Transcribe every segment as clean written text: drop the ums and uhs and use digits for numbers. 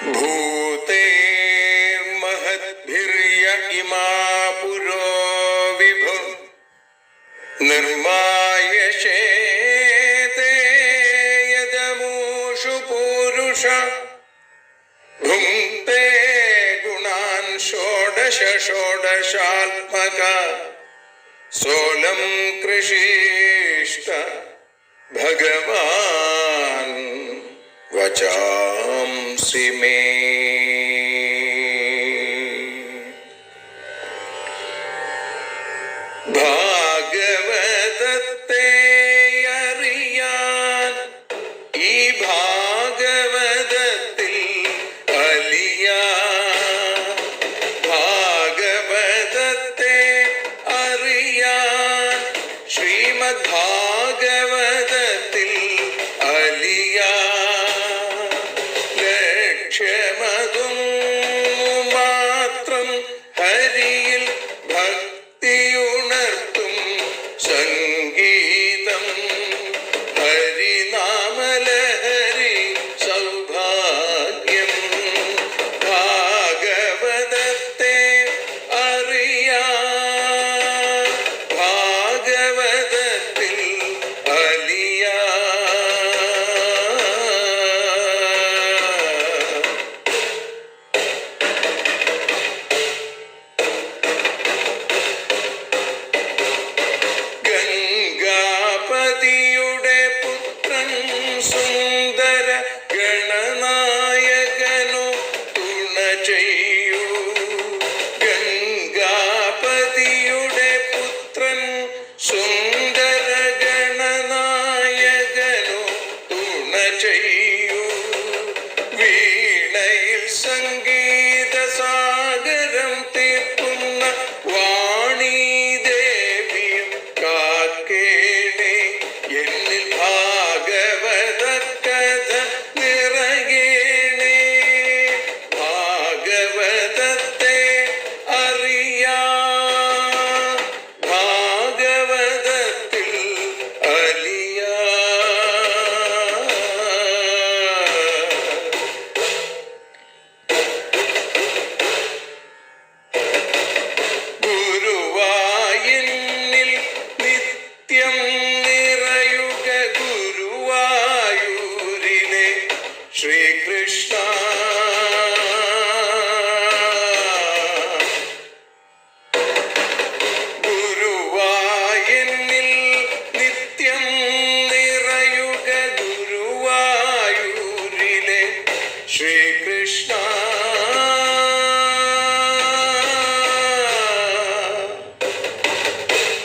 ഭൂതേ മഹദ്ഭിര്യ ഇമാ പുരോ വിഭു നിർമായശേതേ യദമൂഷു പൂരുഷ ഭുങ്ക്തേ ഗുണാൻ ഷോഡശ ഷോഡശാത്മക സോലം കൃഷിഷ്ട ഭഗവാൻ വചാംസി മേ. ഭാഗവതത്തെ അറിയാൻ ഈ ഭാഗവതത്തിൽ അലിയാൻ, ഭാഗവതത്തെ അറിയാൻ ശ്രീമദ് ഭാഗവതത്തിൽ അലിയാൻ. ലക്ഷ്യമതും മാത്രം ഹരിയിൽ ഭക്തിയുണർത്തും സംഗീതം ഹരിനാമലഹരി സൗഭാഗ്യം. ഭാഗവതത്തെ അറിയാൻ ഭാഗവതത്തിൽ അലിയാൻ. ഗംഗാപതിയുടെ പുത്രൻ സുന്ദര ഗണനായകനു തുണ ചെയ്യൂ. ഗംഗാപതിയുടെ പുത്രൻ സുന്ദര ഗണനായകനു തുണ ചെയ്യൂ. വീണയിൽ സംഗീത സാഗരം തീർക്കുന്ന വാണീദേവിയും കാക്കേണേ. എന്നിൽ ഭാഗവത കഥ നിറയേണേ. ഭാഗവതത്തെ അറിയാൻ ഭാഗവതത്തിൽ അലിയാൻ. ഗുരുവായൂരിൽ നിത്യം നിറയുക ഗുരുവായൂരിലെ ശ്രീകൃഷ്ണ. ഗുരുവായൂരിൽ നിത്യം നിറയുക ഗുരുവായൂരിലെ ശ്രീകൃഷ്ണ.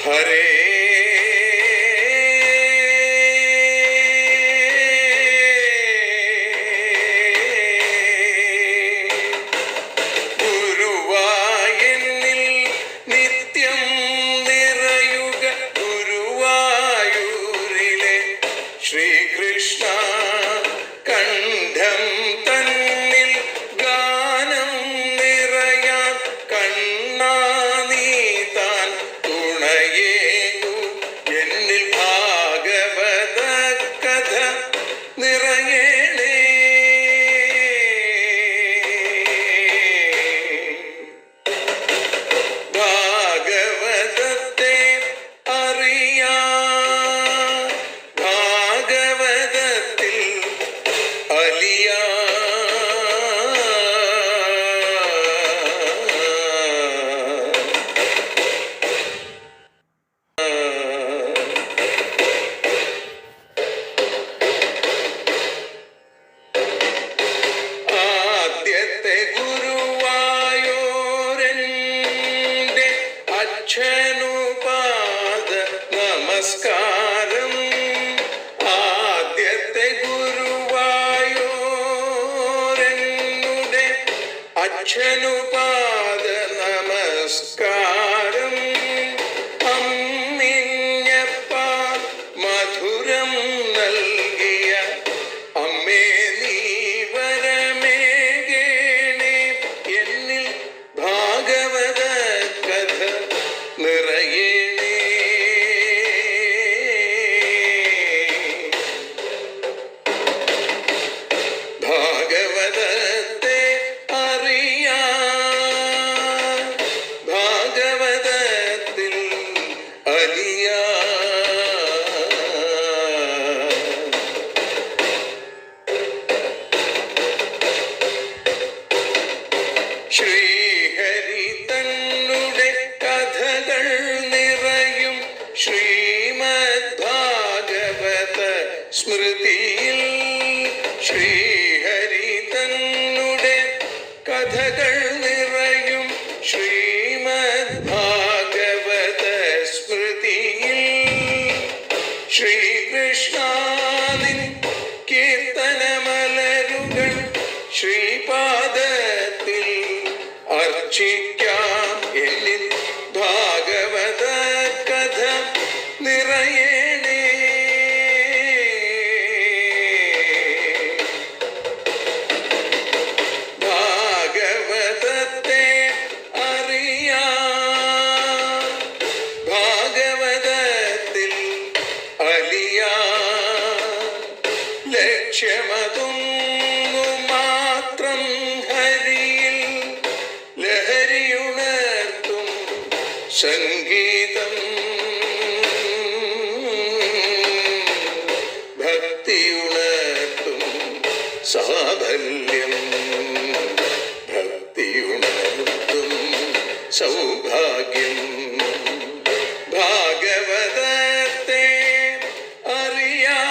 ഹരേ ഗുരുവായൂരിൽ നിത്യം നിറയുക ഗുരുവായൂരിലെ ശ്രീകൃഷ്ണ. കണ്ഠം തന്നിൽ ഗാനം നിറയാൻ കണ്ണാ നീ താൻ തുണയേകൂ. എന്നിൽ ഭാഗവത കഥ നിറയേണേ. ഭാഗവതത്തെ അറിയാൻ ഭാഗവതത്തിൽ അലിയാൻ. ആദ്യത്തെ ഗുരുവായൂരന്റെ അച്ഛനുപാദ നമസ്കാരം. ആദ്യത്തെ ഗുരുവായൂരനുടെ അച്ഛനുപാദ നമസ്കാരം. അമ്മിഞ്ഞപ്പാൽ മധുരം നൽകിയ അമ്മേ നീ വരമേകേണേ. എന്നിൽ ഭാഗവത കഥ നിറയേണേ. ഭാഗവതത്തെ കഥകൾ നിറയും ശ്രീമദ് ഭാഗവത സ്മൃതിയിൽ ശ്രീകൃഷ്ണാനിൻ കീർത്തനമലരുകൾ ശ്രീപാദത്തിൽ അർച്ചിക്കാം. എന്നിൽ ഭാഗവത കഥ നിറയേണേ. ഭാഗവതത്തെ അറിയാം, ഭാഗവതത്തിൽ അലിയാം. ലക്ഷ്യമതൊന്നു മാത്രം ഹരിയിൽ ലഹരിയുണർത്തും സംഗീതം. ഭക്തിയുണർത്തും സാഫല്യം, ഭക്തിയുണർത്തും സൗഭാഗ്യം. ഭാഗവതത്തെ അറിയാം,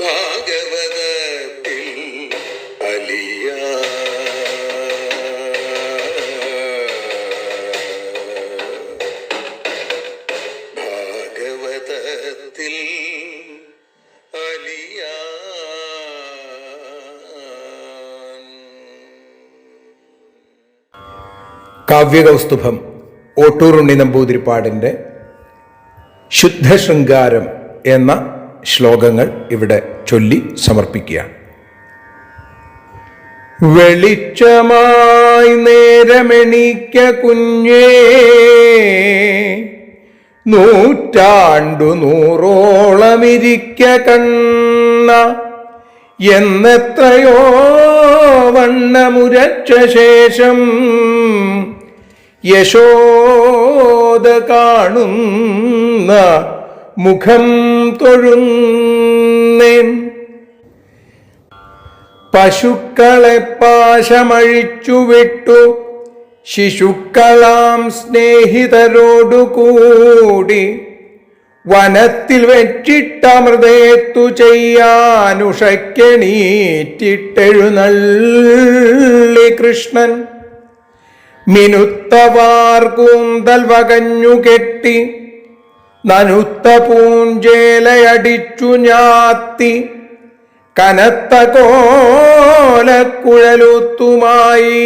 ഭാഗവതത്തിൽ അലിയാം. ഭാഗവതത്തിൽ അലിയാം. കാവ്യകൗസ്തുഭം ഓട്ടൂർ ഉണ്ണി നമ്പൂതിരിപ്പാടിൻ്റെ ശുദ്ധശൃംഗാരം എന്ന ശ്ലോകങ്ങൾ ഇവിടെ ചൊല്ലി സമർപ്പിക്കുകയാണ്. വെളിച്ചമായി നേരമെണീക്ക കുഞ്ഞേ, നൂറ്റാണ്ടു നൂറോളമിരിക്ക കണ്ണ, എന്നെത്രയോ വണ്ണമുരച്ച ശേഷം യശോദ കാണുന്ന മുഖം തൊഴുന്നേൻ. പശുക്കളെ പാശമഴിച്ചു വിട്ടു ശിശുക്കളാം സ്നേഹിതരോടുകൂടി വനത്തിൽ വെച്ചിട്ടമൃതേത്തു ചെയ്യാനുഷയ്ക്കെണീറ്റിട്ടെഴുന്നള്ളി കൃഷ്ണൻ. മിനുത്തവാർ കൂന്തൽ വകഞ്ഞു കെട്ടി നനുത്ത പൂഞ്ചേലയടിച്ചു ഞാത്തി കനത്ത കോലക്കുഴലുത്തുമായി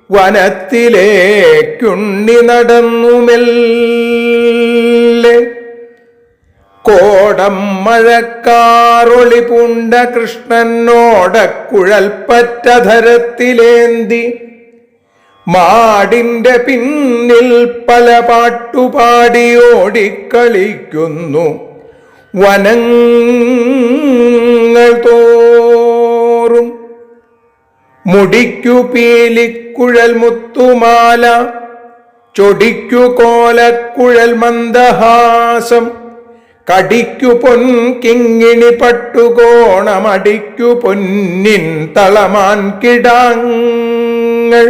വനത്തിലേക്കുണ്ണി നടന്നു മെല്ലെ. കോടം മഴക്കാറൊളി പൂണ്ട കൃഷ്ണനോടക്കുഴൽപ്പറ്റധരത്തിലേന്തി മാടിന്റെ പിന്നിൽ പല പാട്ടുപാടി ഓടിക്കളിക്കുന്നു വനങ്ങൾ തോറും. മുടിക്കു പീലിക്കുഴൽ മുത്തുമാല, ചൊടിക്കു കോലക്കുഴൽ മന്ദഹാസം, കടിക്കു പൊൻകിങ്ങിണി പട്ടുകോണമടിക്കു പൊന്നിൻ തളമാൻ കിടാങ്ങൾ.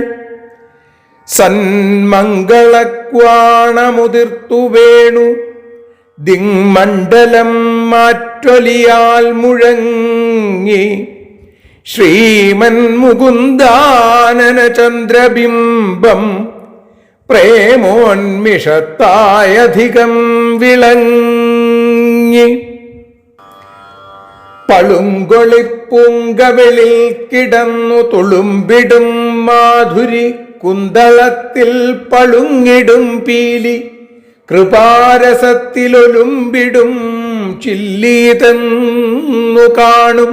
സന്മംഗളക്വാണമുതിർത്തു വേണു ദിങ്മണ്ഡലം മാറ്റൊലിയാൽ മുഴങ്ങി. ശ്രീമൻ മുകുന്ദാനന ചന്ദ്രബിംബം പ്രേമോന്മിഷത്തായധികം വിളങ്ങി. പളുങ്കൊളിപ്പൂങ്കവിളിൽ കിടന്നു തുളുമ്പിടും മാധുരി കുന്തളത്തിൽ പളുങ്ങിടും പീലി കൃപാരസത്തിലൊലുമ്പിടും ചില്ലീതെന്നു കാണും.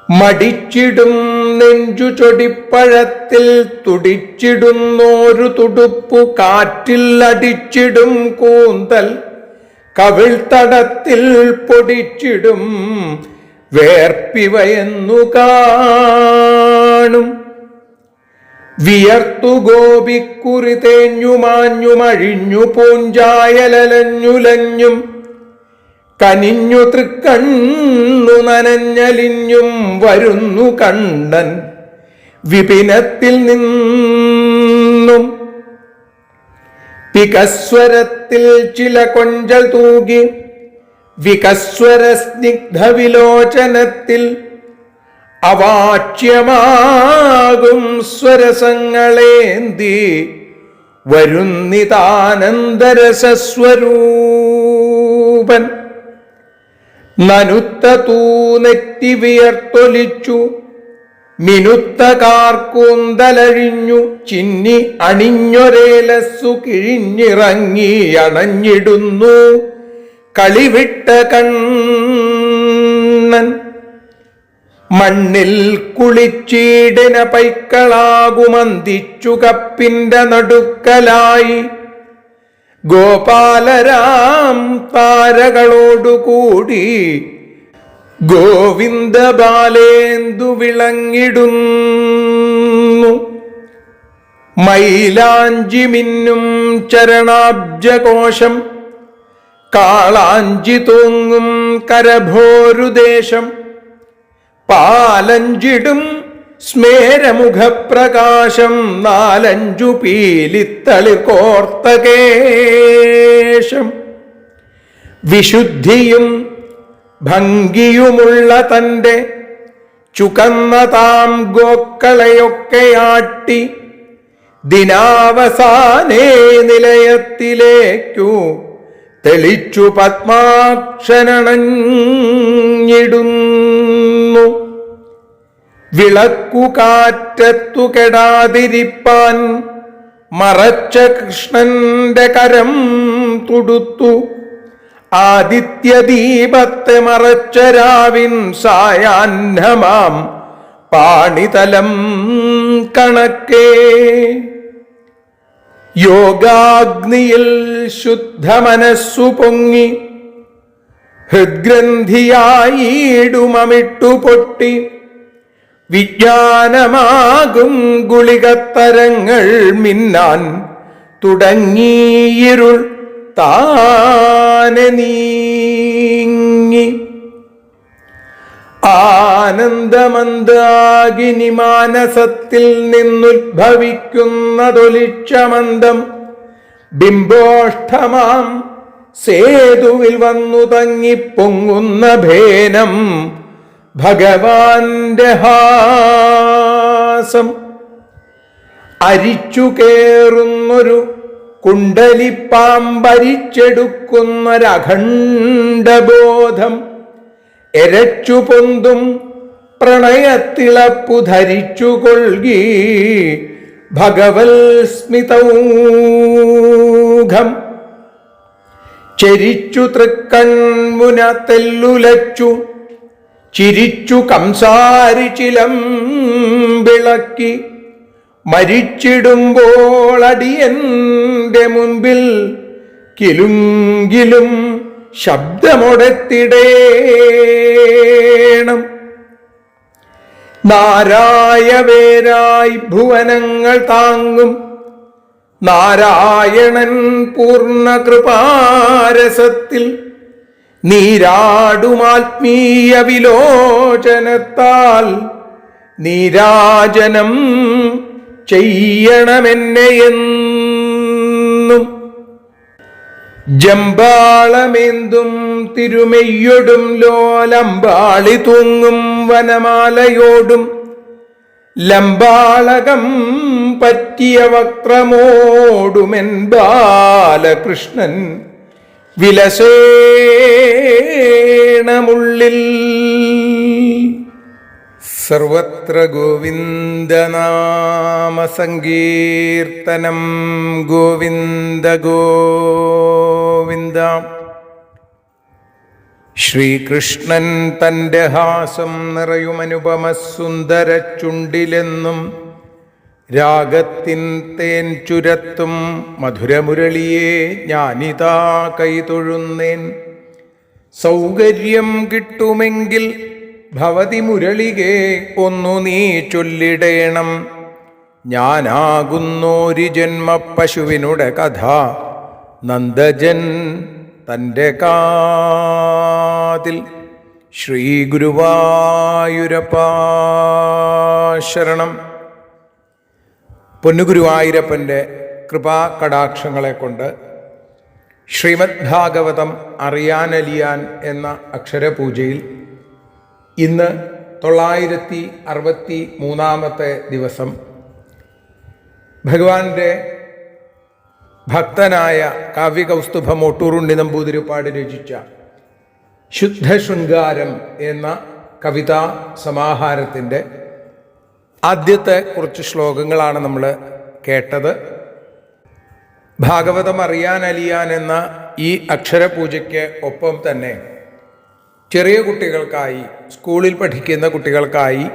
മടിച്ചിടും നെഞ്ചു ചൊടിപ്പഴത്തിൽ തുടിച്ചിടുന്നോരു തുടുപ്പു കാറ്റിൽ അടിച്ചിടും കൂന്തൽ കവിൾത്തടത്തിൽ പൊടിച്ചിടും വേർപ്പിവയെന്നു കാണും. വിയർത്തു ഗോപിക്കുറി തേഞ്ഞുമാഞ്ഞുമഴിഞ്ഞു പൂഞ്ചായലലഞ്ഞുലഞ്ഞും കനിഞ്ഞു തൃക്കണ്ണു നനഞ്ഞലിഞ്ഞും വരുന്നു കണ്ണൻ വിപിനത്തിൽ നിന്നും. പികസ്വരത്തിൽ ചില കൊഞ്ചൽ തൂകി വികസ്വര സ്നിഗ്ധ വിലോചനത്തിൽ അവാച്യമാകും സ്വരസങ്ങളേന്തി വരുന്നിതാനന്ദരസസ്വരൂപൻ. നനുത്ത തൂനെറ്റി വിയർത്തൊലിച്ചു മിനുത്ത കാർക്കൂന്തലഴിഞ്ഞു ചിന്നി അണിഞ്ഞൊരേലസ്സു കിഴിഞ്ഞിറങ്ങി അണഞ്ഞിടുന്നു കളിവിട്ട കണ്ണൻ. മണ്ണിൽ കുളിച്ചീടിന പൈക്കളാകുമന്തിച്ചു കപ്പിന്റെ നടുക്കലായി ഗോപാലരാം താരകളോടുകൂടി ഗോവിന്ദ ബാലേന്ദു വിളങ്ങിടുന്നു. മൈലാഞ്ചി മിന്നും ചരണാബ്ജകോശം കാളാഞ്ചി തൂങ്ങും കരഭോരുദേശം പാലഞ്ചിടും സ്മേരമുഖപ്രകാശം നാലഞ്ചു പീലിത്തളിർ കോർത്തകേശം വിശുദ്ധിയും ഭംഗിയുമുള്ള തൻ്റെ ചുകന്ന താം ഗോക്കളെയൊക്കെയാട്ടി ദിനാവസാനേ നിലയത്തിലേക്കു തെളിച്ചു പത്മാക്ഷനണഞ്ഞിടുന്നു. വിളക്കു കാറ്റത്തു കെടാതിരിപ്പാൻ മറച്ച കൃഷ്ണന്റെ കരം തുടുത്തു ആദിത്യദീപത്തെ മറച്ച രാവിൻ സായാഹ്നമാം പാണിതലം കണക്കേ. യോഗാഗ്നിയിൽ ശുദ്ധമനസ്സു പൊങ്ങി ഹൃദ്ഗ്രന്ഥിയായിടുമമിട്ടു പൊട്ടി വിജ്ഞാനമാകും ഗുളികത്തരങ്ങൾ മിന്നാൻ തുടങ്ങിയിരുൾ താനെ നീങ്ങി. ആനന്ദമന്ദാകിനി മാനസത്തിൽ നിന്നുദ്ഭവിക്കുന്നതൊലിച്ച മന്ദം ബിംബോഷ്ഠമാം സേതുവിൽ വന്നു തങ്ങിപ്പൊങ്ങുന്ന ഭേനം ഭഗവാന്റെ ഹാസം. അരിച്ചു കുണ്ടലിപ്പാമ്പരിച്ചെടുക്കുന്നൊരഖണ്ഡബോധം എരച്ചു പൊന്തും പ്രണയത്തിളപ്പു ധരിച്ചു കൊൾകി ഭഗവൽ സ്മിതൗഘം. ചെരിച്ചു തൃക്കൺമുന തെല്ലുലച്ചു ചിരിച്ചു കംസാരി ചിലം വിളക്കി മരിച്ചിടുമ്പോൾ അടിയന്റെ മുൻപിൽ കിലുങ്കിലും ശബ്ദമൊടത്തിടേണം. നാരായവേരായി ഭുവനങ്ങൾ താങ്ങും നാരായണൻ പൂർണ്ണ കൃപാരസത്തിൽ നീരാടുമാത്മീയ വിലോചനത്താൽ നീരാജനം ചെയ്യണമെന്നെയെന്നും. ജമ്പാളമേന്തും തിരുമെയ്യൊടും ലോലമ്പാളി തൂങ്ങും വനമാലയോടും ലംബാളകം പറ്റിയ വക്രമോടുമെൻ ബാലകൃഷ്ണൻ വിലസേണമുള്ളിൽ. സർവത്ര ഗോവിന്ദനാമസങ്കീർത്തനം ഗോവിന്ദ ഗോവിന്ദ. ശ്രീകൃഷ്ണൻ തൻ്റെ ഹാസം നിറയുമനുപമസുന്ദര ചുണ്ടിലെന്നും രാഗത്തിൻ തേൻ ചുരത്തും മധുരമുരളിയെ ഞാനിതാ കൈതൊഴുന്നേൻ. സൗകര്യം കിട്ടുമെങ്കിൽ ഭവതി മുരളികെ ഒന്നു നീ ചൊല്ലിടേണം. ഞാനാകുന്നോരു ജന്മപശുവിനുടെ കഥ നന്ദജൻ തൻ്റെ കാതിൽ. ശ്രീ ഗുരുവായൂരപ്പാ ശരണം. പൊന്നുഗുരുവായൂരപ്പൻ്റെ കൃപാകടാക്ഷങ്ങളെ കൊണ്ട് ശ്രീമദ് ഭാഗവതം അറിയാനലിയാൻ എന്ന അക്ഷരപൂജയിൽ ഇന്ന് 963 ദിവസം ഭഗവാന്റെ ഭക്തനായ കാവ്യകൗസ്തുഭം ഒട്ടൂറുണ്ണി നമ്പൂതിരിപ്പാട് രചിച്ച ശുദ്ധശൃംഗാരം എന്ന കവിതാ സമാഹാരത്തിൻ്റെ ആദ്യത്തെ കുറച്ച് ശ്ലോകങ്ങളാണ് നമ്മൾ കേട്ടത്. ഭാഗവതം അറിയാനലിയാൻ എന്ന ഈ അക്ഷരപൂജയ്ക്ക് ഒപ്പം തന്നെ ചെറിയ കുട്ടികൾക്കായി, സ്കൂളിൽ പഠിക്കുന്ന കുട്ടികൾക്കായി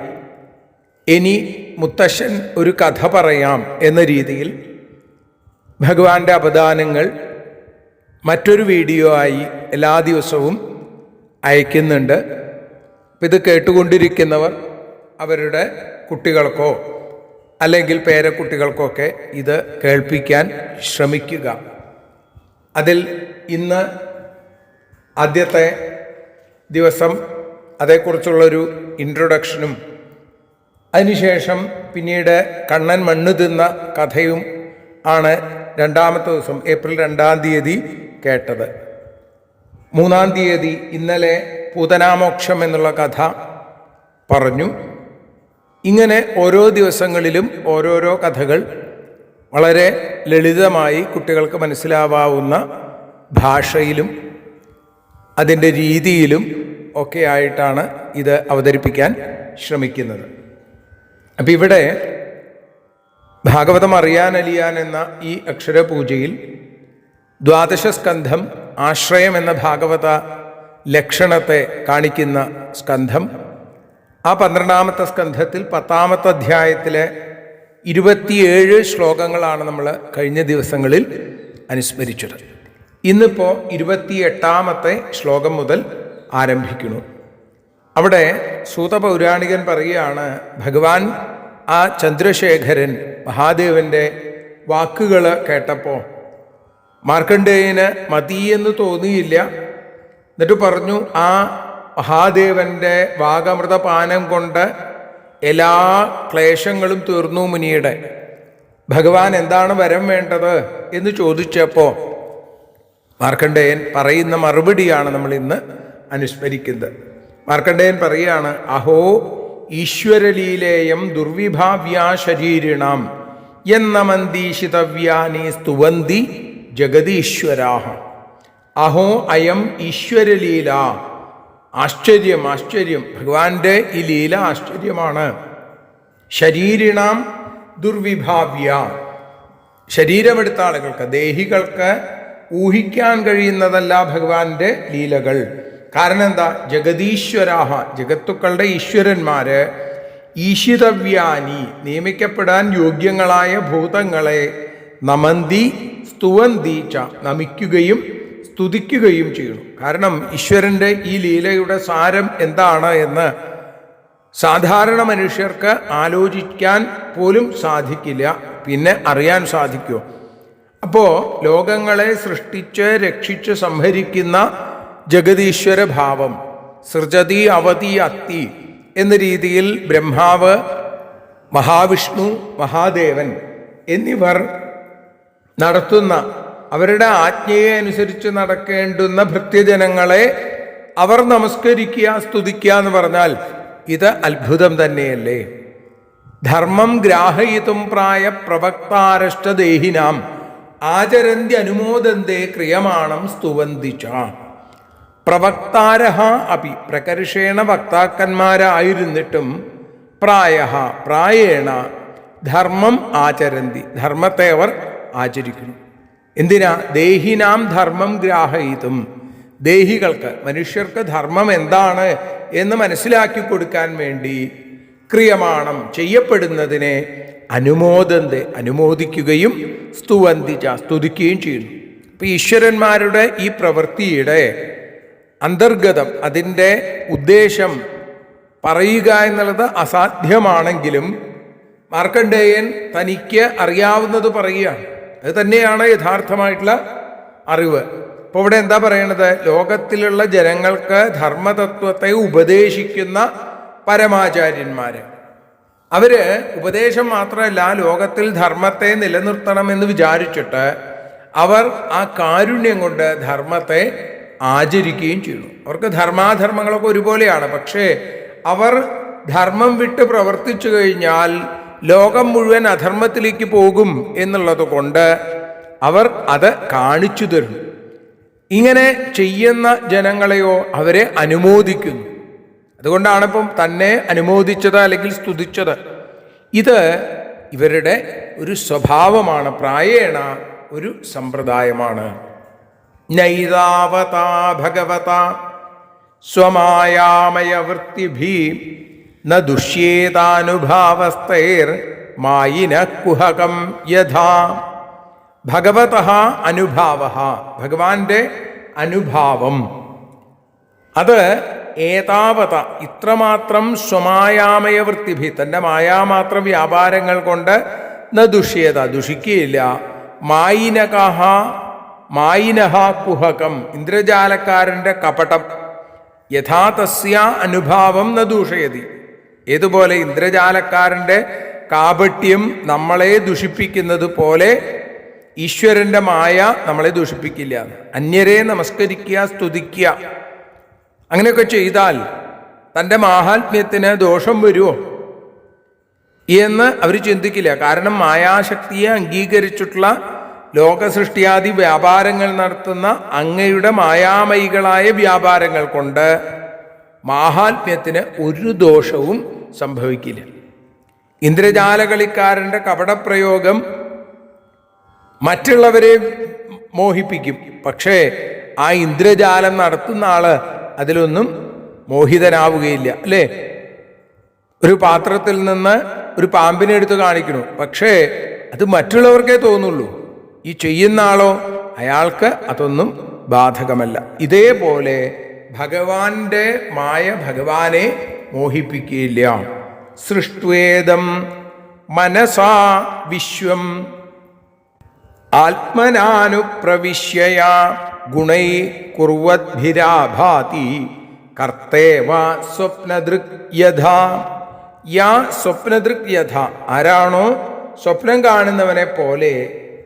ഇനി മുത്തശ്ശൻ ഒരു കഥ പറയാം എന്ന രീതിയിൽ ഭഗവാന്റെ അപദാനങ്ങൾ മറ്റൊരു വീഡിയോ ആയി എല്ലാ ദിവസവും അയക്കുന്നുണ്ട്. ഇത് കേട്ടുകൊണ്ടിരിക്കുന്നവർ അവരുടെ കുട്ടികൾക്കോ അല്ലെങ്കിൽ പേരക്കുട്ടികൾക്കൊക്കെ ഇത് കേൾപ്പിക്കാൻ ശ്രമിക്കുക. അതിൽ ഇന്ന് ആദ്യത്തെ ദിവസം അതേക്കുറിച്ചുള്ളൊരു ഇൻട്രൊഡക്ഷനും അതിനുശേഷം പിന്നീട് കണ്ണൻ മണ്ണ് തിന്ന കഥയും ആണ് രണ്ടാമത്തെ ദിവസം ഏപ്രിൽ 2-ാം തീയതി കേട്ടത്. 3-ാം തീയതി ഇന്നലെ പൂതനാമോക്ഷം എന്നുള്ള കഥ പറഞ്ഞു. ഇങ്ങനെ ഓരോ ദിവസങ്ങളിലും ഓരോരോ കഥകൾ വളരെ ലളിതമായി കുട്ടികൾക്ക് മനസ്സിലാവാവുന്ന ഭാഷയിലും അതിൻ്റെ രീതിയിലും ഒക്കെ ആയിട്ടാണ് ഇത് അവതരിപ്പിക്കാൻ ശ്രമിക്കുന്നത്. അപ്പം ഇവിടെ ഭാഗവതം അറിയാനലിയാൻ എന്ന ഈ അക്ഷരപൂജയിൽ 12 സ്കന്ധം ആശ്രയം എന്ന ഭാഗവത ലക്ഷണത്തെ കാണിക്കുന്ന സ്കന്ധം, ആ 12-ാമത്തെ സ്കന്ധത്തിൽ 10-ാമത്തെ അധ്യായത്തിലെ 27 ശ്ലോകങ്ങളാണ് നമ്മൾ കഴിഞ്ഞ ദിവസങ്ങളിൽ അനുസ്മരിച്ചത്. ഇന്നിപ്പോൾ 28-ാമത്തെ ശ്ലോകം മുതൽ ആരംഭിക്കുന്നു. അവിടെ സൂതപൗരാണികൻ പറയുകയാണ്, ഭഗവാൻ ആ ചന്ദ്രശേഖരൻ മഹാദേവൻ്റെ വാക്കുകൾ കേട്ടപ്പോൾ മാർക്കണ്ഡേയന് മതിയെന്ന് തോന്നിയില്ല. എന്നിട്ട് പറഞ്ഞു, ആ മഹാദേവൻ്റെ വാഗമൃതപാനം കൊണ്ട് എല്ലാ ക്ലേശങ്ങളും തീർന്നു മുനിയുടെ. ഭഗവാൻ എന്താണ് വരം വേണ്ടത് എന്ന് ചോദിച്ചപ്പോൾ മാർക്കണ്ഡേയൻ പറയുന്ന മറുപടിയാണ് നമ്മൾ ഇന്ന് അനുസ്മരിക്കുന്നത്. മാർക്കണ്ഡേയൻ പറയുകയാണ്, അഹോ ഈശ്വരലീലേയം ദുർവിഭാവ്യാ ശരീരിണാം എന്നമന്തീഷിതവ്യാനി സ്തുവന്തി ജഗദീശ്വരാഹ. അഹോ അയം ഈശ്വരലീല. ആശ്ചര്യം, ആശ്ചര്യം, ഭഗവാന്റെ ഈ ലീല ആശ്ചര്യമാണ്. ശരീരിണാം ദുർവിഭാവ്യ, ശരീരമെടുത്ത ആളുകൾക്ക്, ദേഹികൾക്ക് ഊഹിക്കാൻ കഴിയുന്നതല്ല ഭഗവാന്റെ ലീലകൾ. കാരണം എന്താ? ജഗദീശ്വരാഹ, ജഗത്തുക്കളുടെ ഈശ്വരന്മാര്, ഈശിതവ്യാനി, നിയമിക്കപ്പെടാൻ യോഗ്യങ്ങളായ ഭൂതങ്ങളെ, നമന്തി സ്തുവന്തി ച, നമിക്കുകയും സ്തുതിക്കുകയും ചെയ്യുന്നു. കാരണം ഈശ്വരൻ്റെ ഈ ലീലയുടെ സാരം എന്താണ് എന്ന് സാധാരണ മനുഷ്യർക്ക് ആലോചിക്കാൻ പോലും സാധിക്കില്ല, പിന്നെ അറിയാൻ സാധിക്കുമോ? അപ്പോൾ ലോകങ്ങളെ സൃഷ്ടിച്ച് രക്ഷിച്ച് സംഹരിക്കുന്ന ജഗദീശ്വര ഭാവം, സൃജതി അവതി അത്തി എന്ന രീതിയിൽ ബ്രഹ്മാവ്, മഹാവിഷ്ണു, മഹാദേവൻ എന്നിവർ നടത്തുന്ന, അവരുടെ ആജ്ഞയെ അനുസരിച്ച് നടക്കേണ്ടുന്ന ഭൃത്യജനങ്ങളെ അവർ നമസ്കരിക്കുക, സ്തുതിക്കുക എന്ന് പറഞ്ഞാൽ ഇത് അത്ഭുതം തന്നെയല്ലേ? ധർമ്മം ഗ്രാഹയിതും പ്രായ പ്രവക്താരഷ്ടദേഹിനാം ആചരന്തി അനുമോദന്തേ ക്രിയമാണം സ്തുവന്തിച്ച. പ്രവക്താരഹ അപി, പ്രകർഷേണ വക്താക്കന്മാരായിരുന്നിട്ടും പ്രായേണ ധർമ്മം ആചരന്തി, ധർമ്മത്തെ അവർ ആചരിക്കുന്നു. എന്തിനാ? ദേഹിനാം ധർമ്മം ഗ്രാഹയിതും, ദേഹികൾക്ക്, മനുഷ്യർക്ക് ധർമ്മം എന്താണ് എന്ന് മനസ്സിലാക്കി കൊടുക്കാൻ വേണ്ടി ക്രിയമാണം, ചെയ്യപ്പെടുന്നതിനെ അനുമോദന്തെ, അനുമോദിക്കുകയും സ്തുവന്തിച്ച, സ്തുതിക്കുകയും ചെയ്യുന്നു. അപ്പം ഈശ്വരന്മാരുടെ ഈ പ്രവൃത്തിയുടെ അന്തർഗതം, അതിൻ്റെ ഉദ്ദേശം പറയുക എന്നുള്ളത് അസാധ്യമാണെങ്കിലും മാർക്കണ്ഡേയൻ തനിക്ക് അറിയാവുന്നത് പറയുകയാണ്. അത് തന്നെയാണ് യഥാർത്ഥമായിട്ടുള്ള അറിവ്. ഇപ്പോൾ ഇവിടെ എന്താ പറയണത്? ലോകത്തിലുള്ള ജനങ്ങൾക്ക് ധർമ്മതത്വത്തെ ഉപദേശിക്കുന്ന പരമാചാര്യന്മാർ, അവര് ഉപദേശം മാത്രമല്ല, ലോകത്തിൽ ധർമ്മത്തെ നിലനിർത്തണമെന്ന് വിചാരിച്ചിട്ട് അവർ ആ കാരുണ്യം കൊണ്ട് ധർമ്മത്തെ ആചരിക്കുകയും ചെയ്യുന്നു. അവർക്ക് ധർമാധർമ്മങ്ങളൊക്കെ ഒരുപോലെയാണ്. പക്ഷേ അവർ ധർമ്മം വിട്ട് പ്രവർത്തിച്ചു കഴിഞ്ഞാൽ ലോകം മുഴുവൻ അധർമ്മത്തിലേക്ക് പോകും എന്നുള്ളത് കൊണ്ട് അവർ അത് കാണിച്ചു തരുന്നു. ഇങ്ങനെ ചെയ്യുന്ന ജനങ്ങളെയോ അവരെ അനുമോദിക്കുന്നു. അതുകൊണ്ടാണ് ഇപ്പം തന്നെ അനുമോദിച്ചത് അല്ലെങ്കിൽ സ്തുതിച്ചത്. ഇത് ഇവരുടെ ഒരു സ്വഭാവമാണ്, പ്രായേണ ഒരു സമ്പ്രദായമാണ്. നൈതാവതാ ഭഗവത സ്വമായാമയവൃത്തിഭി ന ദുഷ്യേതാനുഭാവസ്തൈർ മായിന കുഹകം യഥാ. ഭഗവതഃ അനുഭാവഃ, ഭഗവാന്റെ അനുഭാവം അത് ഏതാവത ഇത്രമാത്രം സ്വമായാമയ വൃത്തിഭി, തൻ്റെ മായാമാത്ര വ്യാപാരങ്ങൾ കൊണ്ട് ന ദുഷ്യേത ദുഷിക്കുകയില്ല. മായിനകഹ മായിനഹ കുഹകം, ഇന്ദ്രജാലക്കാരൻ്റെ കപടം യഥാതസ്യ അനുഭാവം ന ദൂഷയതി. ഏതുപോലെ ഇന്ദ്രജാലക്കാരൻ്റെ കാപട്യം നമ്മളെ ദുഷിപ്പിക്കുന്നത് പോലെ ഈശ്വരൻ്റെ മായ നമ്മളെ ദൂഷിപ്പിക്കില്ല. അന്യരെ നമസ്കരിക്കുക, സ്തുതിക്കുക, അങ്ങനെയൊക്കെ ചെയ്താൽ തൻ്റെ മാഹാത്മ്യത്തിന് ദോഷം വരുമോ എന്ന് അവർ ചിന്തിക്കില്ല. കാരണം മായാശക്തിയെ അംഗീകരിച്ചിട്ടുള്ള ലോകസൃഷ്ടിയാദി വ്യാപാരങ്ങൾ നടത്തുന്ന അങ്ങയുടെ മായാമയികളായ വ്യാപാരങ്ങൾ കൊണ്ട് മാഹാത്മ്യത്തിന് ഒരു ദോഷവും സംഭവിക്കില്ല. ഇന്ദ്രജാലകളിക്കാരൻ്റെ കപടപ്രയോഗം മറ്റുള്ളവരെ മോഹിപ്പിക്കും. പക്ഷേ ആ ഇന്ദ്രജാലം നടത്തുന്ന ആള് അതിലൊന്നും മോഹിതനാവുകയില്ല, അല്ലേ? ഒരു പാത്രത്തിൽ നിന്ന് ഒരു പാമ്പിനെ എടുത്ത് കാണിക്കുന്നു, പക്ഷേ അത് മറ്റുള്ളവർക്കേ തോന്നുള്ളൂ. ഈ ചെയ്യുന്ന ആളോ അയാൾക്ക് അതൊന്നും ബാധകമല്ല. ഇതേപോലെ ഭഗവാന്റെ മായ ഭഗവാനെ മോഹിപ്പിക്കുകയില്ല. സൃഷ്ട്വേദം മനസാ വിശ്വം ആത്മനാനുപ്രവിശ്യ ഗുണൈ കുർവദ്ഭിരാഭാതി കർത്തേവ സ്വപ്നദൃക് യഥാ. യാ സ്വപ്നദൃക് യഥ, ആരാണോ സ്വപ്നം കാണുന്നവനെ പോലെ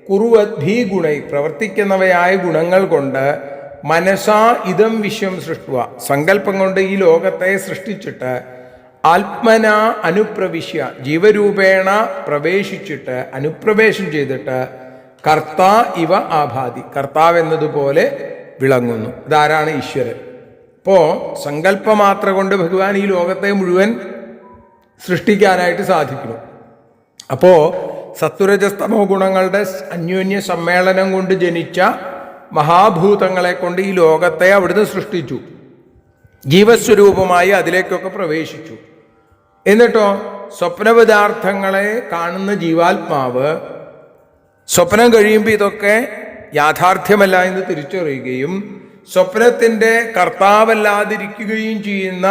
കുറുവദ്ഭി ഗുണൈ പ്രവർത്തിക്കുന്നവയായ ഗുണങ്ങൾ കൊണ്ട് മനസാ ഇതം വിശ്വം സൃഷ്ടുവ സങ്കല്പം കൊണ്ട് ഈ ലോകത്തെ സൃഷ്ടിച്ചിട്ട് ആത്മന അനുപ്രവിശ്യ ജീവരൂപേണ പ്രവേശിച്ചിട്ട് അനുപ്രവേശം ചെയ്തിട്ട് കർത്താ ഇവ ആഭാതി കർത്താവ് എന്നതുപോലെ വിളങ്ങുന്നു. ഇതാരാണ്? ഈശ്വരൻ. അപ്പോൾ സങ്കല്പമാത്ര കൊണ്ട് ഭഗവാൻ ഈ ലോകത്തെ മുഴുവൻ സൃഷ്ടിക്കാനായിട്ട് സാധിക്കുന്നു. അപ്പോൾ സത്വരജസ്തമോ ഗുണങ്ങളുടെ അന്യോന്യ സമ്മേളനം കൊണ്ട് ജനിച്ച മഹാഭൂതങ്ങളെ കൊണ്ട് ഈ ലോകത്തെ അവിടുന്ന് സൃഷ്ടിച്ചു, ജീവസ്വരൂപമായി അതിലേക്കൊക്കെ പ്രവേശിച്ചു. എന്നിട്ടോ സ്വപ്നപദാർത്ഥങ്ങളെ കാണുന്ന ജീവാത്മാവ് സ്വപ്നം കഴിയുമ്പോൾ ഇതൊക്കെ യാഥാർത്ഥ്യമല്ല എന്ന് തിരിച്ചറിയുകയും സ്വപ്നത്തിൻ്റെ കർത്താവല്ലാതിരിക്കുകയും ചെയ്യുന്ന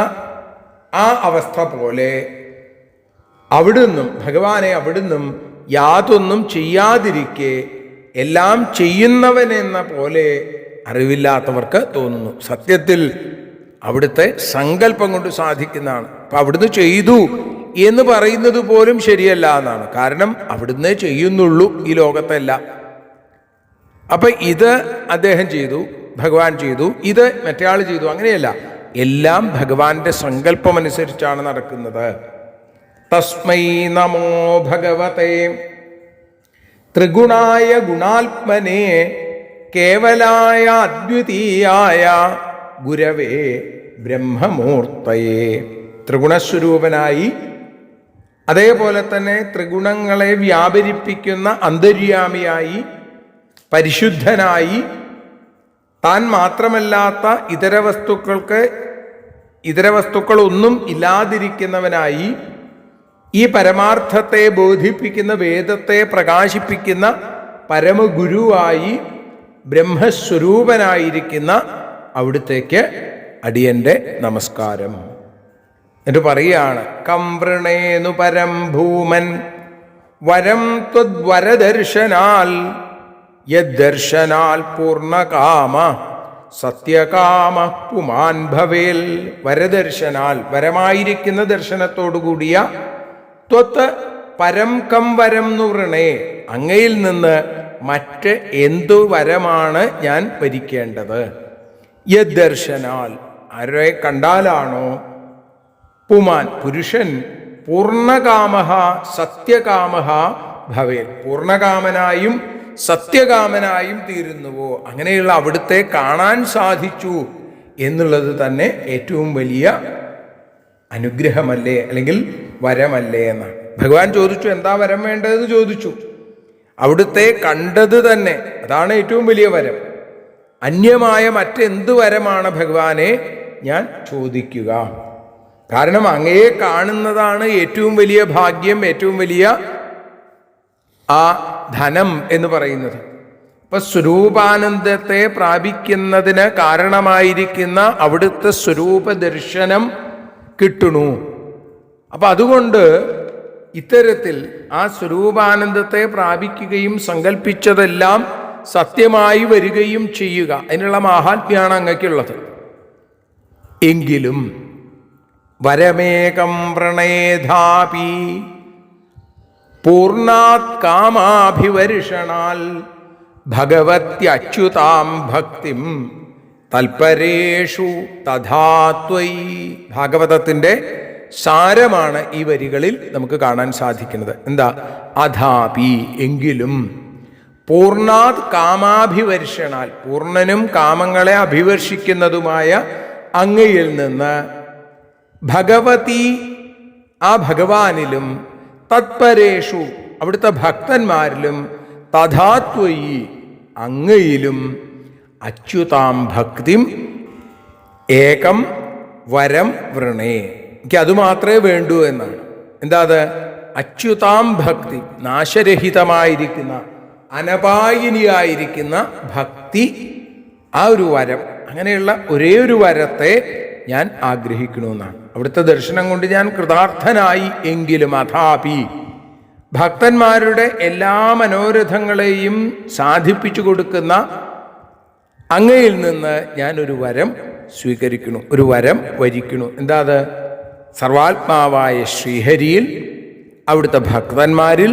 ആ അവസ്ഥ പോലെ അവിടുന്നും ഭഗവാനെ അവിടുന്നും യാതൊന്നും ചെയ്യാതിരിക്കെ എല്ലാം ചെയ്യുന്നവനെന്ന പോലെ അറിവില്ലാത്തവർക്ക് തോന്നുന്നു. സത്യത്തിൽ അവിടുത്തെ സങ്കല്പം കൊണ്ട് സാധിക്കുന്നതാണ്. അപ്പം അവിടുന്ന് ചെയ്തു എന്ന് പറയുന്നത് പോലും ശരിയല്ല എന്നാണ്. കാരണം അവിടുന്ന് ചെയ്യുന്നുള്ളൂ ഈ ലോകത്തെല്ലാം. അപ്പം ഇത് അദ്ദേഹം ചെയ്തു, ഭഗവാൻ ചെയ്തു, ഇത് മറ്റേയാൾ ചെയ്തു, അങ്ങനെയല്ല. എല്ലാം ഭഗവാന്റെ സങ്കല്പമനുസരിച്ചാണ് നടക്കുന്നത്. തസ്മൈ നമോ ഭഗവതേ ത്രിഗുണായ ഗുണാത്മനേ കേവലായ അദ്വിതീയായ ഗുരവേ ബ്രഹ്മമൂർത്തയേ. ത്രിഗുണസ്വരൂപനായി അതേപോലെ തന്നെ ത്രിഗുണങ്ങളെ വ്യാപരിപ്പിക്കുന്ന അന്തര്യാമിയായി പരിശുദ്ധനായി താൻ മാത്രമല്ലാത്ത ഇതര വസ്തുക്കളൊന്നും ഇല്ലാതിരിക്കുന്നവനായി ഈ പരമാർത്ഥത്തെ ബോധിപ്പിക്കുന്ന വേദത്തെ പ്രകാശിപ്പിക്കുന്ന പരമഗുരുവായി ബ്രഹ്മസ്വരൂപനായിരിക്കുന്ന അവിടുത്തേക്ക് അടിയന്റെ നമസ്കാരം. എന്നിട്ട് പറയുകയാണ്, കംവൃണേനു പരം ഭൂമൻ വരം ത്വദ്വരദർശനാൽ യദ്ദർശനാൽ പൂർണ്ണകാമ സത്യകാമ പുമാൻ ഭവേൽ. വരദർശനാൽ വരമായിരിക്കുന്ന ദർശനത്തോടുകൂടിയ ത്വത്ത് പരം കം വരം ന്നു വൃണേ, അങ്ങയിൽ നിന്ന് മറ്റ് എന്തു വരമാണ് ഞാൻ വരിക്കേണ്ടത്? യദ്ദർശനാൽ, ആരെ കണ്ടാലാണോ, പുമാൻ പുരുഷൻ പൂർണ്ണകാമഃ സത്യകാമഃ ഭവേൽ, പൂർണ്ണകാമനായും സത്യകാമനായും തീരുന്നുവോ, അങ്ങനെയുള്ള അവിടുത്തെ കാണാൻ സാധിച്ചു എന്നുള്ളത് തന്നെ ഏറ്റവും വലിയ അനുഗ്രഹമല്ലേ, അല്ലെങ്കിൽ വരമല്ലേ എന്നാണ്. ഭഗവാൻ ചോദിച്ചു, എന്താ വരം വേണ്ടതെന്ന് ചോദിച്ചു. അവിടുത്തെ കണ്ടത് തന്നെ, അതാണ് ഏറ്റവും വലിയ വരം. അന്യമായ മറ്റെന്ത് വരമാണ് ഭഗവാനെ ഞാൻ ചോദിക്കുക? കാരണം അങ്ങയെ കാണുന്നതാണ് ഏറ്റവും വലിയ ഭാഗ്യം, ഏറ്റവും വലിയ ആ ധനം എന്ന് പറയുന്നത്. ഇപ്പൊ സ്വരൂപാനന്ദത്തെ പ്രാപിക്കുന്നതിന് കാരണമായിരിക്കുന്ന അവിടുത്തെ സ്വരൂപ ദർശനം കിട്ടണു. അപ്പൊ അതുകൊണ്ട് ഇത്തരത്തിൽ ആ സ്വരൂപാനന്ദത്തെ പ്രാപിക്കുകയും സങ്കല്പിച്ചതെല്ലാം സത്യമായി വരികയും ചെയ്യുക, അതിനുള്ള മാഹാത്മ്യാണ് അങ്ങക്കുള്ളത്. എങ്കിലും വരമേകം വ്രണേധാപി പൂർണ്ണാത് കാമാഭിവർഷണാൽ ഭഗവത്യച്യുതാം ഭക്തിം തൽപരേഷു തഥാത്വയി. ഭാഗവതത്തിൻ്റെ സാരമാണ് ഈ വരികളിൽ നമുക്ക് കാണാൻ സാധിക്കുന്നത്. എന്താ? അഥാപി, എങ്കിലും, പൂർണ്ണാത് കാമാഭിവർഷണാൽ, പൂർണ്ണനും കാമങ്ങളെ അഭിവർഷിക്കുന്നതുമായ അങ്ങയിൽ നിന്ന്, ഭഗവതി, ആ ഭഗവാനിലും, തത്പരേഷു, അവിടുത്തെ ഭക്തന്മാരിലും, തഥാത്വയി, അങ്ങയിലും, അച്യുതാം ഭക്തിം ഏകം വരം വൃണേ, എനിക്ക് അതുമാത്രമേ വേണ്ടൂ എന്നാണ്. എന്താ അത്? അച്യുതാം ഭക്തി, നാശരഹിതമായിരിക്കുന്ന അനപായിനിയായിരിക്കുന്ന ഭക്തി, ആ ഒരു വരം, അങ്ങനെയുള്ള ഒരേ ഒരു വരത്തെ ഞാൻ ആഗ്രഹിക്കണമെന്നാണ്. അവിടുത്തെ ദർശനം കൊണ്ട് ഞാൻ കൃതാർത്ഥനായി, എങ്കിലും അഥാപി, ഭക്തന്മാരുടെ എല്ലാ മനോരഥങ്ങളെയും സാധിപ്പിച്ചു കൊടുക്കുന്ന അങ്ങയിൽ നിന്ന് ഞാൻ ഒരു വരം സ്വീകരിക്കുന്നു, ഒരു വരം വരിക്കുന്നു. എന്താ അത്? സർവാത്മാവായ ശ്രീഹരിയിൽ, അവിടുത്തെ ഭക്തന്മാരിൽ,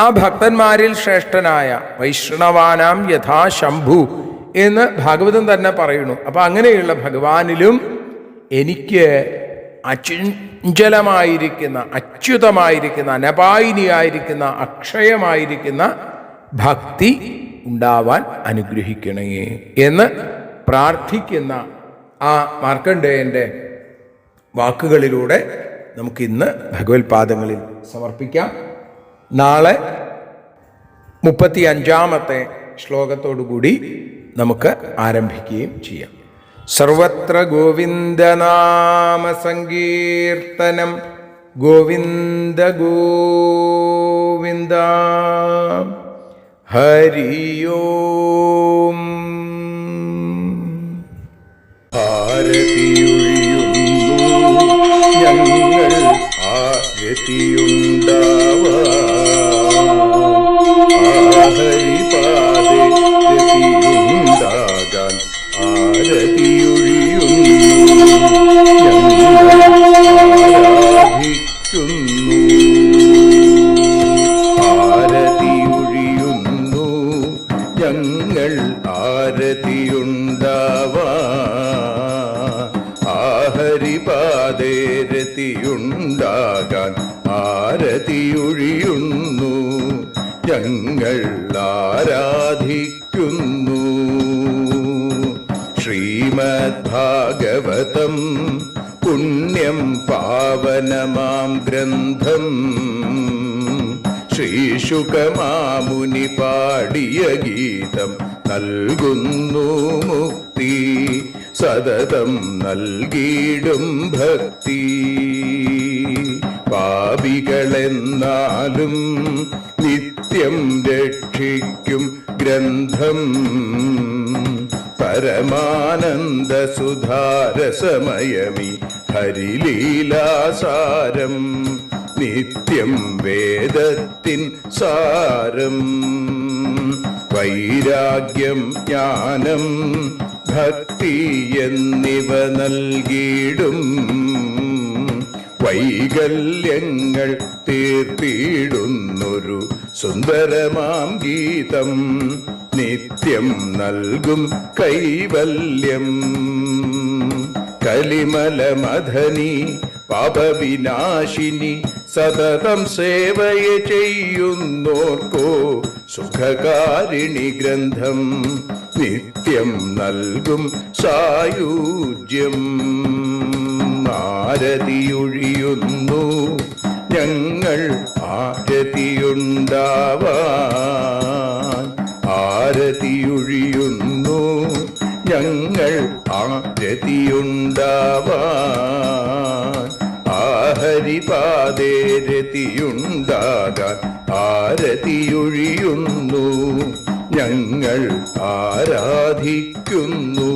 ആ ഭക്തന്മാരിൽ ശ്രേഷ്ഠനായ വൈഷ്ണവാനാം യഥാ ശംഭു എന്ന് ഭാഗവതം തന്നെ പറയുന്നു. അപ്പൊ അങ്ങനെയുള്ള ഭഗവാനിലും എനിക്ക് അചഞ്ചലമായിരിക്കുന്ന, അച്യുതമായിരിക്കുന്ന, അനപായിനിയായിരിക്കുന്ന, അക്ഷയമായിരിക്കുന്ന ഭക്തി ഉണ്ടാവാൻ അനുഗ്രഹിക്കണേ എന്ന് പ്രാർത്ഥിക്കുന്ന ആ മാർക്കണ്ഡേയന്റെ വാക്കുകളിലൂടെ നമുക്കിന്ന് ഭഗവത്പാദങ്ങളിൽ സമർപ്പിക്കാം. നാളെ 35-ാമത്തെ ശ്ലോകത്തോടുകൂടി നമുക്ക് ആരംഭിക്കുകയും ചെയ്യാം. സർവത്ര ഗോവിന്ദനാമ സങ്കീർത്തനം, ഗോവിന്ദ ഗോവിന്ദ. ഹരി ഓം. ആരതിയൊഴിയുന്നു ഞങ്ങൾ ആരതിയുണ്ടാവാൻ, ഹരിപാദേ രതിയുണ്ടാകാൻ ആരതിയൊഴിയുന്നു ഞങ്ങൾ ആരാധിക്കുന്നു. ആരതിയൊഴിയുന്നു ഞങ്ങൾ ആരതിയുണ്ടാവാൻ, ഹരിപാദേ രതിയുണ്ടാകാൻ ആരതിയൊഴിയുന്നു ഞങ്ങൾ ആരാധിക്കുന്നു. ശ്രീമദ്ഭാഗവതം പുണ്യം പാവനമാം ഗ്രന്ഥം, ശ്രീശുകമാമുനി പാടിയ ഗീതം നൽകുന്നു മുക്തി, സതതം നൽകിയിടും ഭക്തി. പാപികളെന്നാലും നിത്യം രക്ഷിക്കും ഗ്രന്ഥം, പരമാനന്ദ സുധാരസമയമി ഹരിലീലാസാരം, നിത്യം വേദത്തിൻ സാരം. വൈരാഗ്യം, ജ്ഞാനം, ഭക്തി എന്നിവ നൽകിയിടും വൈകല്യങ്ങൾ തീർത്തിടുന്നൊരു സുന്ദരമാം ഗീതം നിത്യം നൽകും കൈവല്യം. കലിമല മഥനി പാപവിനാശിനി സതതം സേവയെ ചെയ്യുന്നോർക്കോ സുഖകാരിണി ഗ്രന്ഥം നിത്യം നൽകും സായുജ്യം. ആരതിയൊഴിയുന്നു ഞങ്ങൾ ആരതിയുണ്ടാവാൻ, ആരതിയൊഴിയുന്നു ഞങ്ങൾ ആരതിയുണ്ടാവാൻ. ആഹരിപാദേ രതിയുണ്ടാകാൻ ആരതിയൊഴിയുന്നു ഞങ്ങൾ ആരാധിക്കുന്നു,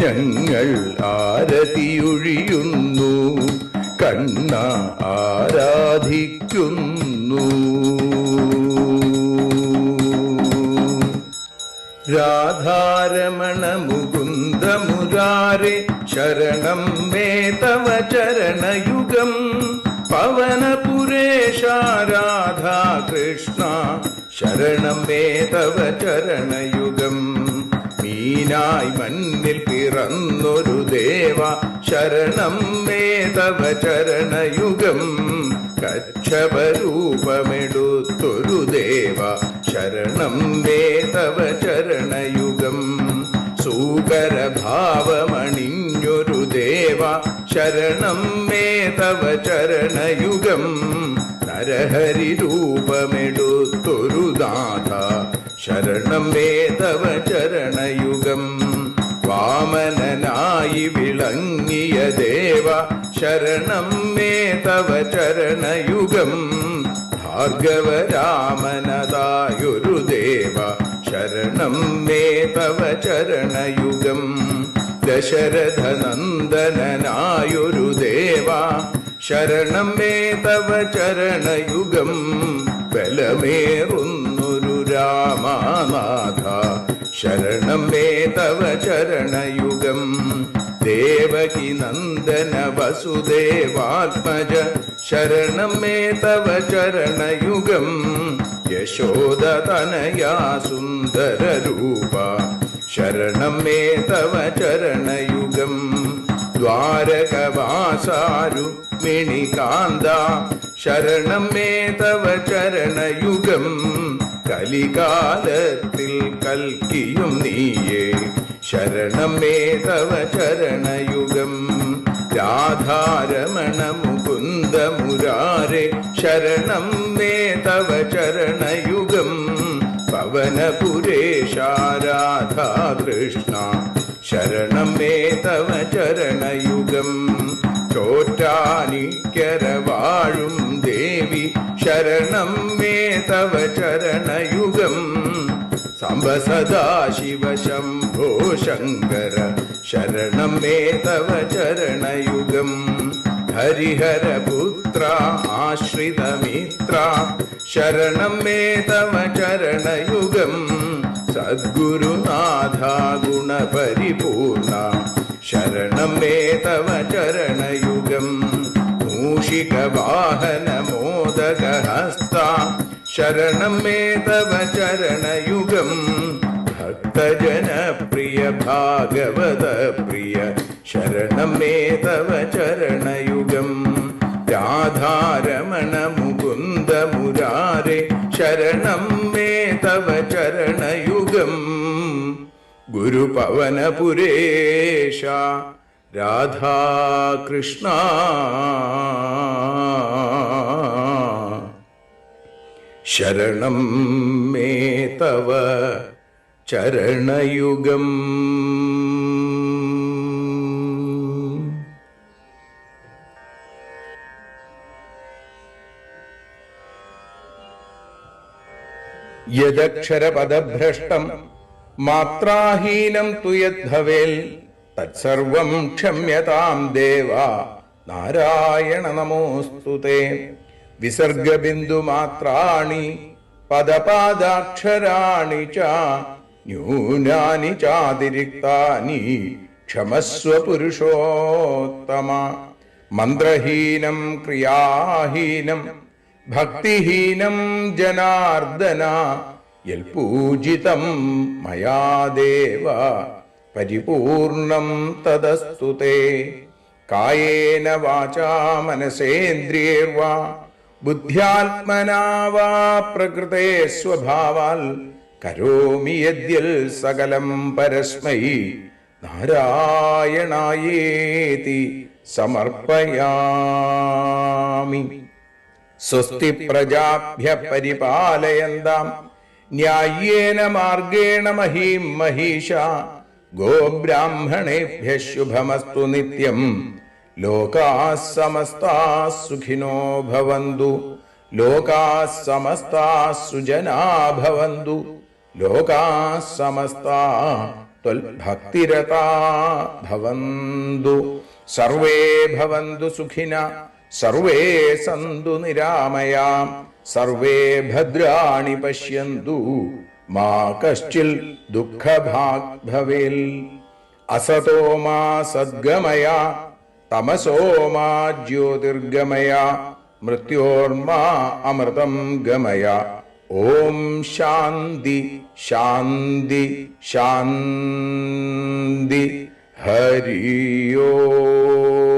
ഞങ്ങൾ ആരതിയൊഴിയുന്നു കണ്ണ ആരാധിക്കുന്നു. രാധാരമണ മുകുന്ദ മുരാരെ ശരണം മേ തവ ചരണയുഗം. പവനപുരേശ രാധാ കൃഷ്ണ ശരണം മേ തവ ചരണയുഗം. മീനായി മണ്ണിൽ പിറന്നൊരു ദേവ ശരണം മേ തവ ചരണയുഗം. കച്ഛപരൂപമെടുത്തൊരു ദേവ ശരണം മേ തവ ചരണയുഗം. സൂകരഭാവമണിഞ്ഞൊരു ദേവ ശരണം മേ തവ ചരണയുഗം. നരഹരി രൂപമെടുത്തൊരു നാഥ ശരണം മേ തവ ചരണയുഗം. വാമനനായി വിളങ്ങിയ ദേവ ശരണം മേ തവ ചരണയുഗം. ഭാർഗവരാമനതായൊരു ദേവ ശരണം മേ തവ ചരണയുഗം. ദശരഥനന്ദനായൊരു ദേവ ശരണം മേ തവ ചരണയുഗം. ബലമേറുന്നൊരു രാമനാഥ ശരണം മേ തവ ചരണയുഗം. ദേവകി നന്ദന വസുദേവാത്മജ ശരണം മേ തവ ചരണയുഗം. യശോദതനയാ സുന്ദര രൂപ ശരണം മേ തവ ചരണയുഗം. ദ്വാരകവാസാരുക്മിണികാന്ത ശരണം മേ തവ ചരണയുഗം. കലികാലത്തിൽ കൽക്കിയും നീയേ ശരണം മേ തവ ചരണയുഗം. രാധാരമണ മുകുന്ദ മുരാരെ ശരണം മേ തവ ചരണയുഗം. പവനപുരേശ രാധാ കൃഷ്ണ ശരണം മേ തവ ചരണയുഗം. ചോറ്റാനിക്കര വാഴും ദേവി ശരണം മേ തവ ചരണയുഗം. സാംബ സദാശിവ ശംഭോ ശങ്കര ശരണം മേ തവ ചരണയുഗം. ഹരിഹരപുത്ര ആശ്രിതമിത്ര ശരണം മേ തവ ചരണയുഗം. സദ്ഗുരുനാഥ ഗുണപരിപൂർണ ശരണം മേ തവ ചരണയുഗം. മൂഷിക വാഹന മോദകഹസ്ത ശരണം മേ തവ ചരണയുഗം. ഭക്തജനപ്രിയ ഭാഗവത പ്രിയ ശരണം മേ തവ ചരണയുഗം. രാധാരമണ മുകുന്ദ മുരാരെ ശരണം മേ തവ ചരണയുഗം. ഗുരുപവനപുരേശ രാധാകൃഷ്ണ ശരണം മേ തവ ചരണയുഗം. യദക്ഷരപദഭ്രഷ്ടം മാത്രാഹീനം തു യദ്ഭവേൽ തത്സർവം ക്ഷമ്യതാം ദേവ നാരായണ നമോസ്തുതേ. വിസർഗബിന്ദുമാത്രാണി പദപാദാക്ഷരാണി ച ന്യൂനാനി ചാതിരിക്താനി ക്ഷമസ്വ പുരുഷോത്തമ. മന്ത്രഹീനം ക്രിയാഹീനം ഭക്തിഹീനം ജനാർദ്ദന യൽപൂജിതം മയാ ദേവ പരിപൂർണം തദസ്തു തേ. കായേന വാചാ മനസേന്ദ്രിയേർവാ ബുദ്ധ്യാത്മനാ വാ പ്രകൃതേ സ്വഭാവാൽ കരോമി യദ്യൽ സകലം പരസ്മൈ നാരായണായേതി സമർപ്പയാമി. സ്വസ്തി പ്രജാഭ്യ പരിപാലയന്താം ന്യായേന മാർഗേണ മഹീം മഹീഷ. ഗോബ്രാഹ്മണേഭ്യ ശുഭമസ്തു നിത്യം. ലോകാഃ സമസ്താഃ സുഖിനോ ഭവന്തു. ലോകാഃ സമസ്താഃ സുജനാ ഭവന്തു. ലോകാഃ സമസ്താഃ ത്വൽഭക്തിരതാ ഭവന്തു. സർവേ ഭവന്തു സുഖിനഃ സർവേ സന്തു നിരാമയാം. സർവേ ഭദ്രാണി പശ്യന്തു മാ കശ്ചിൽ ദുഃഖഭാഗ് ഭവേൽ. അസതോ മാ സദ്ഗമയ തമസോ മാ ജ്യോതിർഗമയ മൃത്യോർമാ അമൃതം ഗമയ. ഓം ശാന്തി ശാന്തി ശാന്തി. ഹരി ഓം.